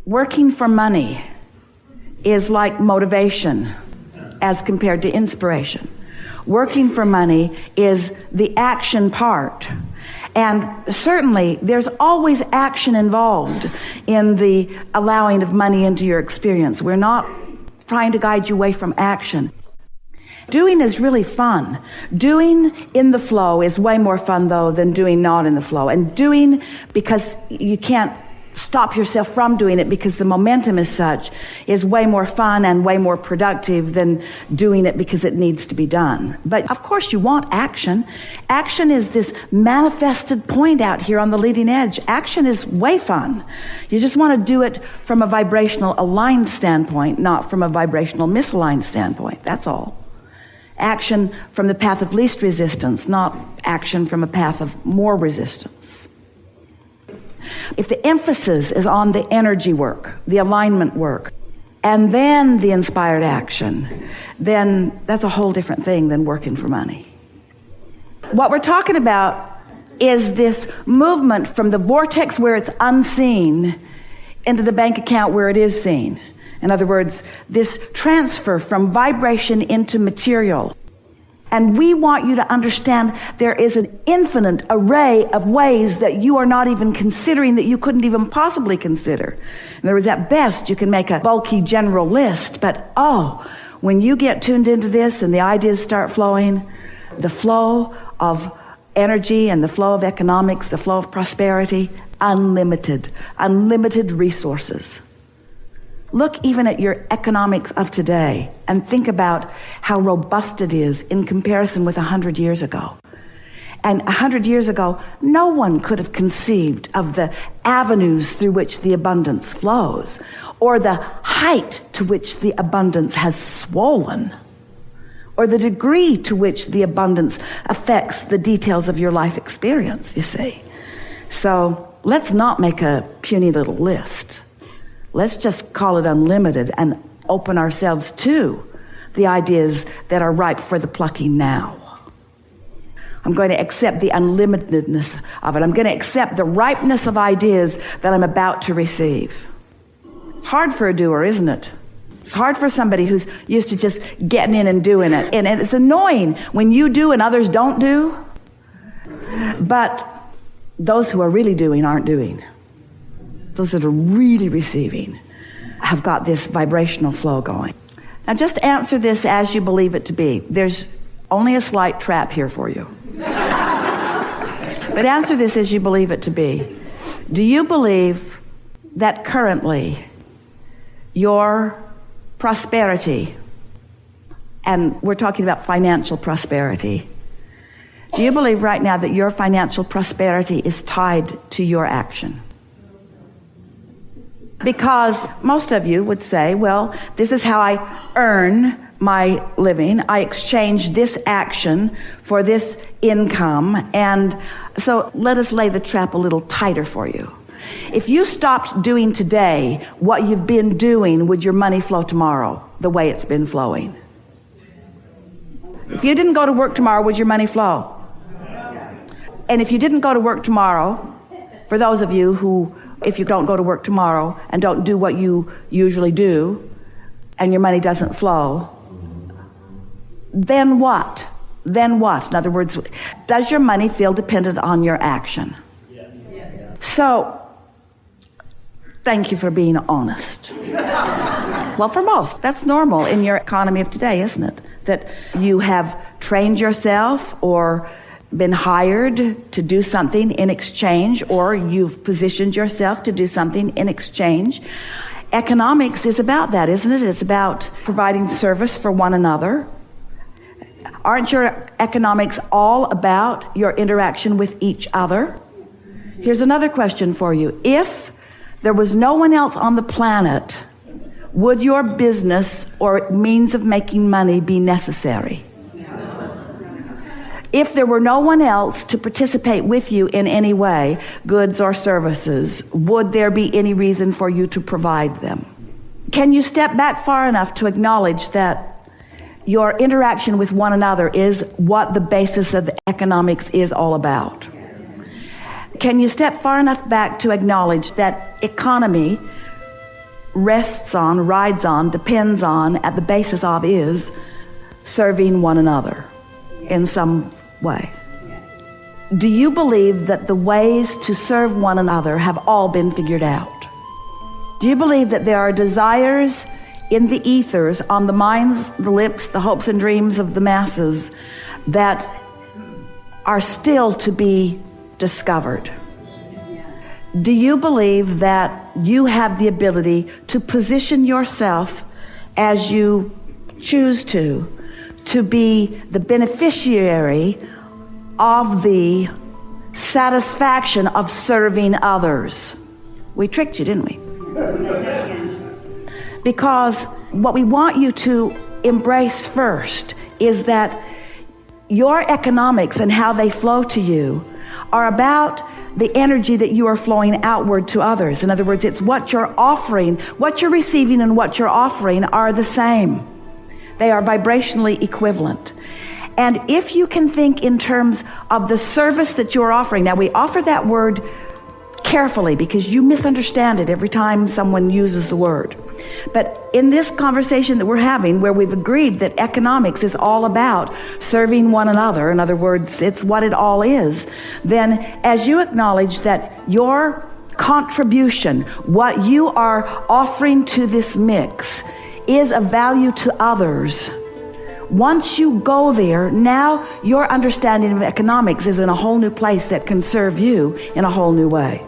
Working for money is like motivation as compared to inspiration. Working for money is the action part. And certainly there's always action involved in the allowing of money into your experience. We're not trying to guide you away from action. Doing is really fun. Doing in the flow is way more fun, though, than doing not in the flow. And doing because you can't stop yourself from doing it because the momentum is such is way more fun and way more productive than doing it because it needs to be done. But of course you want action. Action is this manifested point out here on the leading edge. Action is way fun. You just want to do it from a vibrational aligned standpoint, not from a vibrational misaligned standpoint. That's all. Action from the path of least resistance, not action from a path of more resistance. If the emphasis is on the energy work, the alignment work, and then the inspired action, then that's a whole different thing than working for money. What we're talking about is this movement from the vortex where it's unseen into the bank account where it is seen. In other words, this transfer from vibration into material. And we want you to understand there is an infinite array of ways that you are not even considering, that you couldn't even possibly consider. In other words, at best, you can make a bulky general list, but when you get tuned into this and the ideas start flowing, the flow of energy and the flow of economics, the flow of prosperity, unlimited resources. Look even at your economics of today and think about how robust it is in comparison with 100 years ago. And 100 years ago, no one could have conceived of the avenues through which the abundance flows, or the height to which the abundance has swollen, or the degree to which the abundance affects the details of your life experience, you see. So let's not make a puny little list. Let's just call it unlimited and open ourselves to the ideas that are ripe for the plucking now. I'm going to accept the unlimitedness of it. I'm going to accept the ripeness of ideas that I'm about to receive. It's hard for a doer, isn't it? It's hard for somebody who's used to just getting in and doing it. And it's annoying when you do and others don't do. But those who are really doing aren't doing. Those that are really receiving have got this vibrational flow going. Now just answer this as you believe it to be. There's only a slight trap here for you. But answer this as you believe it to be. Do you believe that currently your prosperity, and we're talking about financial prosperity, do you believe right now that your financial prosperity is tied to your action? Because most of you would say, well, this is how I earn my living. I exchange this action for this income. And so let us lay the trap a little tighter for you. If you stopped doing today what you've been doing, would your money flow tomorrow the way it's been flowing? If you didn't go to work tomorrow, would your money flow? And if you didn't go to work tomorrow, for those of you who, if you don't go to work tomorrow and don't do what you usually do, and your money doesn't flow, then what? Then what? In other words, does your money feel dependent on your action? Yes. So, thank you for being honest. Well, for most, that's normal in your economy of today, isn't it? That you have trained yourself or been hired to do something in exchange, or you've positioned yourself to do something in exchange. Economics is about that, isn't it? It's about providing service for one another. Aren't your economics all about your interaction with each other? Here's another question for you. If there was no one else on the planet, would your business or means of making money be necessary? If there were no one else to participate with you in any way, goods or services, would there be any reason for you to provide them? Can you step back far enough to acknowledge that your interaction with one another is what the basis of the economics is all about? Can you step far enough back to acknowledge that economy rests on, rides on, depends on, at the basis of is serving one another in some way. Do you believe that the ways to serve one another have all been figured out? Do you believe that there are desires in the ethers, on the minds, the lips, the hopes and dreams of the masses that are still to be discovered? Do you believe that you have the ability to position yourself as you choose to be the beneficiary of the satisfaction of serving others? We tricked you, didn't we? Because what we want you to embrace first is that your economics and how they flow to you are about the energy that you are flowing outward to others. In other words, it's what you're offering, what you're receiving and what you're offering are the same. They are vibrationally equivalent. And if you can think in terms of the service that you're offering, now we offer that word carefully because you misunderstand it every time someone uses the word. But in this conversation that we're having, where we've agreed that economics is all about serving one another, in other words, it's what it all is, then as you acknowledge that your contribution, what you are offering to this mix, is of value to others, once you go there, now your understanding of economics is in a whole new place that can serve you in a whole new way.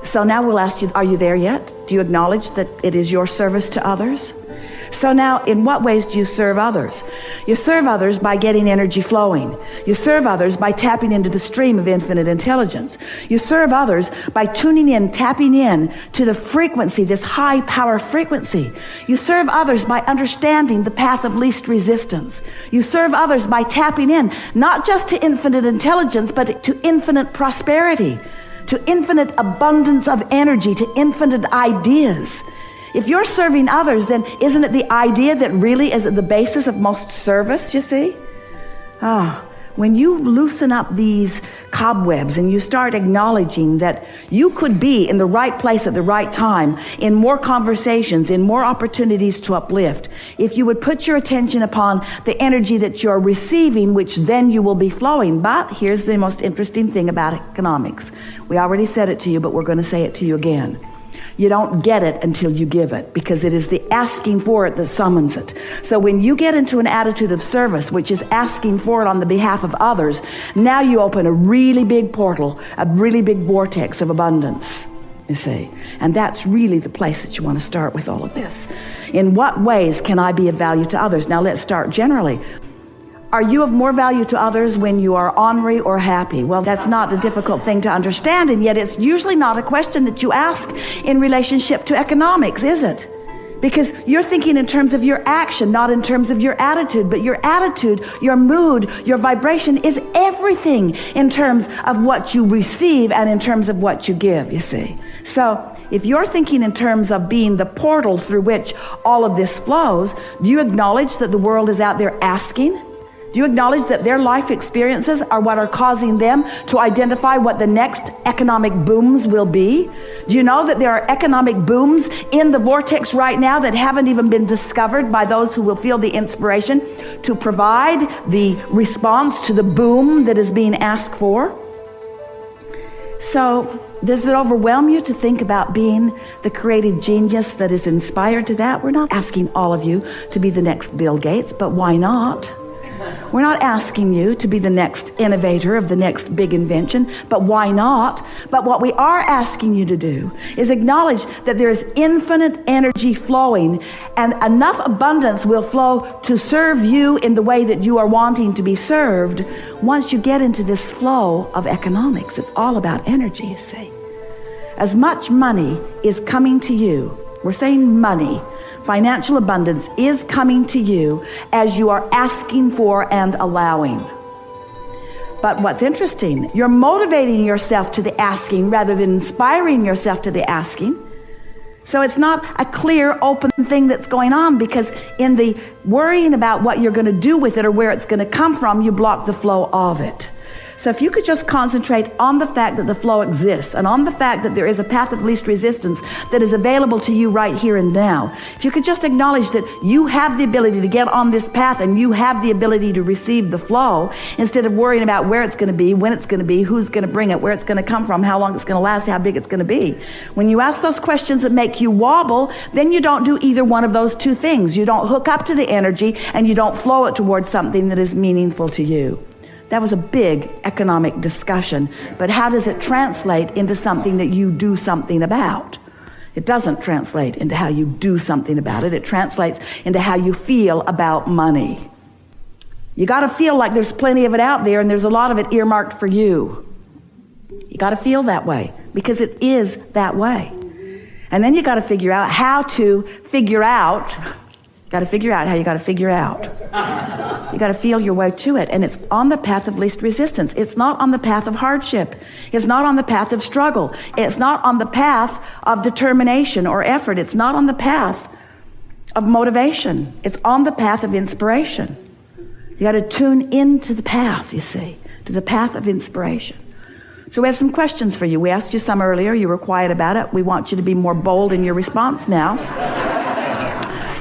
So now we'll ask you, are you there yet? Do you acknowledge that it is your service to others? So now, in what ways do you serve others? You serve others by getting energy flowing. You serve others by tapping into the stream of infinite intelligence. You serve others by tuning in, tapping in to the frequency, this high power frequency. You serve others by understanding the path of least resistance. You serve others by tapping in, not just to infinite intelligence, but to infinite prosperity, to infinite abundance of energy, to infinite ideas. If you're serving others, then isn't it the idea that really is at the basis of most service, you see? When you loosen up these cobwebs and you start acknowledging that you could be in the right place at the right time, in more conversations, in more opportunities to uplift, if you would put your attention upon the energy that you're receiving, which then you will be flowing. But here's the most interesting thing about economics. We already said it to you, but we're going to say it to you again. You don't get it until you give it, because it is the asking for it that summons it. So when you get into an attitude of service, which is asking for it on the behalf of others, now you open a really big portal, a really big vortex of abundance, you see. And that's really the place that you want to start with all of this. In what ways can I be of value to others? Now let's start generally. Are you of more value to others when you are ornery or happy? Well, that's not a difficult thing to understand, and yet it's usually not a question that you ask in relationship to economics, is it? Because you're thinking in terms of your action, not in terms of your attitude. But your attitude, your mood, your vibration is everything in terms of what you receive and in terms of what you give, you see. So if you're thinking in terms of being the portal through which all of this flows, do you acknowledge that the world is out there asking? Do you acknowledge that their life experiences are what are causing them to identify what the next economic booms will be? Do you know that there are economic booms in the vortex right now that haven't even been discovered by those who will feel the inspiration to provide the response to the boom that is being asked for? So, does it overwhelm you to think about being the creative genius that is inspired to that? We're not asking all of you to be the next Bill Gates, but why not? We're not asking you to be the next innovator of the next big invention, but why not? But what we are asking you to do is acknowledge that there is infinite energy flowing, and enough abundance will flow to serve you in the way that you are wanting to be served once you get into this flow of economics. It's all about energy, you see. As much money is coming to you, we're saying money, financial abundance is coming to you as you are asking for and allowing. But what's interesting, you're motivating yourself to the asking rather than inspiring yourself to the asking. So it's not a clear, open thing that's going on, because in the worrying about what you're going to do with it or where it's going to come from, you block the flow of it. So if you could just concentrate on the fact that the flow exists and on the fact that there is a path of least resistance that is available to you right here and now, if you could just acknowledge that you have the ability to get on this path and you have the ability to receive the flow instead of worrying about where it's going to be, when it's going to be, who's going to bring it, where it's going to come from, how long it's going to last, how big it's going to be. When you ask those questions that make you wobble, then you don't do either one of those two things. You don't hook up to the energy and you don't flow it towards something that is meaningful to you. That was a big economic discussion, but how does it translate into something that you do something about? It doesn't translate into how you do something about it. It translates into how you feel about money. You got to feel like there's plenty of it out there and there's a lot of it earmarked for you. You got to feel that way because it is that way. And then you got to figure out how to figure out how you got to figure out. You got to feel your way to it. And it's on the path of least resistance. It's not on the path of hardship. It's not on the path of struggle. It's not on the path of determination or effort. It's not on the path of motivation. It's on the path of inspiration. You got to tune into the path, you see, to the path of inspiration. So we have some questions for you. We asked you some earlier. You were quiet about it. We want you to be more bold in your response now.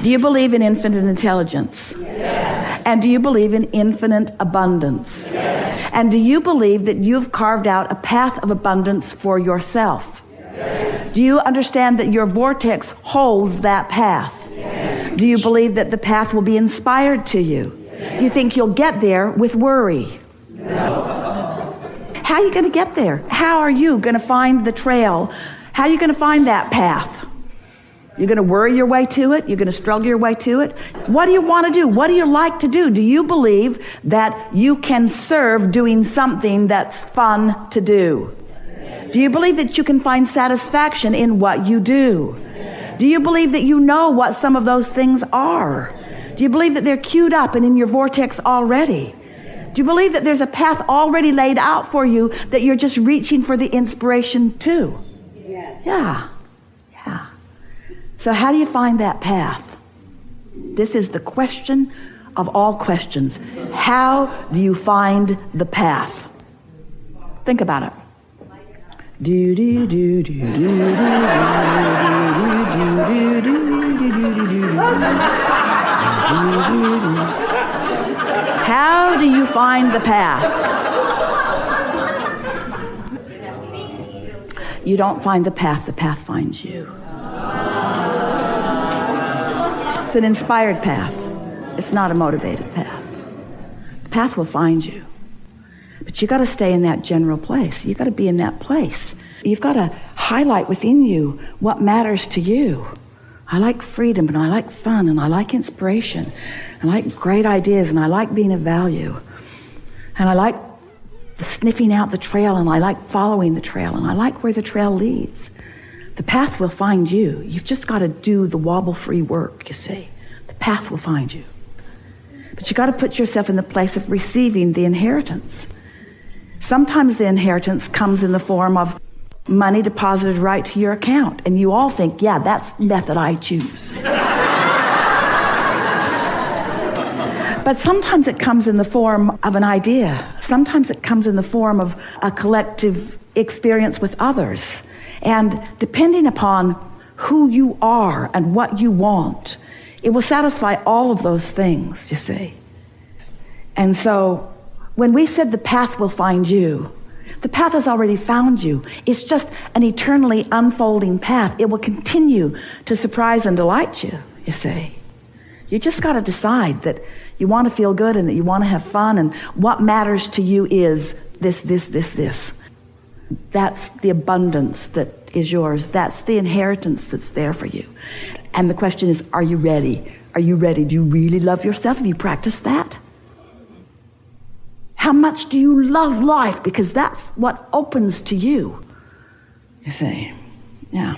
Do you believe in infinite intelligence? Yes. And do you believe in infinite abundance? Yes. And do you believe that you've carved out a path of abundance for yourself? Yes. Do you understand that your vortex holds that path? Yes. Do you believe that the path will be inspired to you? Yes. Do you think you'll get there with worry? No. How are you going to get there? How are you going to find the trail? How are you going to find that path? You're going to worry your way to it? You're going to struggle your way to it? What do you want to do? What do you like to do? Do you believe that you can serve doing something that's fun to do? Do you believe that you can find satisfaction in what you do? Do you believe that you know what some of those things are? Do you believe that they're queued up and in your vortex already? Do you believe that there's a path already laid out for you that you're just reaching for the inspiration to? Yes. Yeah. So how do you find that path? This is the question of all questions. How do you find the path? Think about it. Do do do do do do do do do. How do you find the path? You don't find the path finds you. It's an inspired path. It's not a motivated path. The path will find you. But you got to stay in that general place. You got to be in that place. You've got to highlight within you what matters to you. I like freedom, and I like fun, and I like inspiration, and I like great ideas, and I like being of value. And I like sniffing out the trail, and I like following the trail, and I like where the trail leads. The path will find you. You've just got to do the wobble-free work, you see. The path will find you. But you got to put yourself in the place of receiving the inheritance. Sometimes the inheritance comes in the form of money deposited right to your account. And you all think, yeah, that's the method I choose. But sometimes it comes in the form of an idea. Sometimes it comes in the form of a collective experience with others. And depending upon who you are and what you want, it will satisfy all of those things, you see. And so when we said the path will find you, the path has already found you. It's just an eternally unfolding path. It will continue to surprise and delight you, you see. You just got to decide that you want to feel good and that you want to have fun, and what matters to you is this. That's the abundance that is yours. That's the inheritance that's there for you. And the question is, are you ready? Are you ready? Do you really love yourself? Have you practiced that? How much do you love life? Because that's what opens to you. You see, yeah.